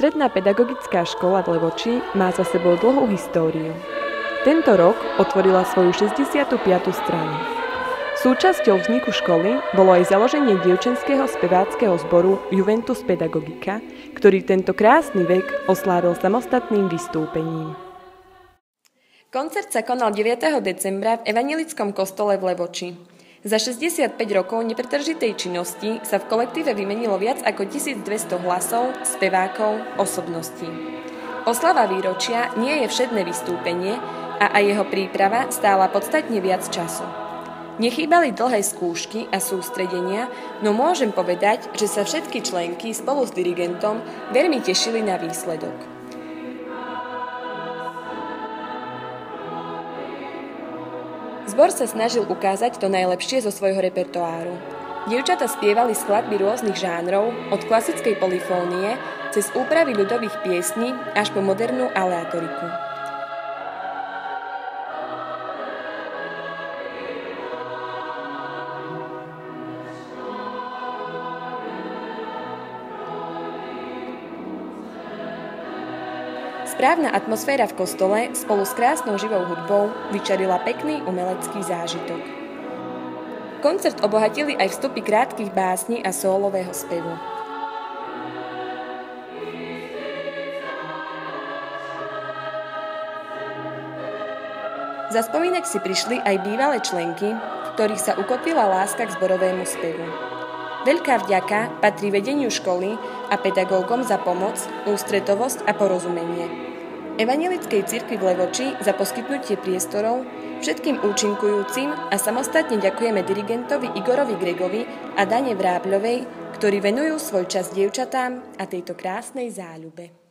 Stredná pedagogická škola v Levoči má za sebou dlhú históriu. Tento rok otvorila svoju 65. stranu. Súčasťou vzniku školy bolo aj založenie dievčenského speváckeho zboru Juventus Pedagogika, ktorý tento krásny vek oslávil samostatným vystúpením. Koncert sa konal 9. decembra v Evanjelickom kostole v Levoči. Za 65 rokov nepretržitej činnosti sa v kolektíve vymenilo viac ako 1200 hlasov, spevákov, osobností. Oslava výročia nie je všedné vystúpenie a aj jeho príprava stála podstatne viac času. Nechýbali dlhé skúšky a sústredenia, no môžem povedať, že sa všetky členky spolu s dirigentom veľmi tešili na výsledok. Zbor sa snažil ukázať to najlepšie zo svojho repertoáru. Dievčatá spievali skladby rôznych žánrov, od klasickej polifónie cez úpravy ľudových piesní až po modernú aleatoriku. Správna atmosféra v kostole spolu s krásnou živou hudbou vyčarila pekný umelecký zážitok. Koncert obohatili aj vstupy krátkych básní a sólového spevu. Zaspomínať si prišli aj bývalé členky, v ktorých sa ukotvila láska k zborovému spevu. Veľká vďaka patrí vedeniu školy a pedagógom za pomoc, ústretovosť a porozumenie. Evanjelickej cirkvi v Levoči za poskytnutie priestorov, všetkým účinkujúcim a samostatne ďakujeme dirigentovi Igorovi Gregovi a Dane Vrábľovej, ktorí venujú svoj čas dievčatám a tejto krásnej záľube.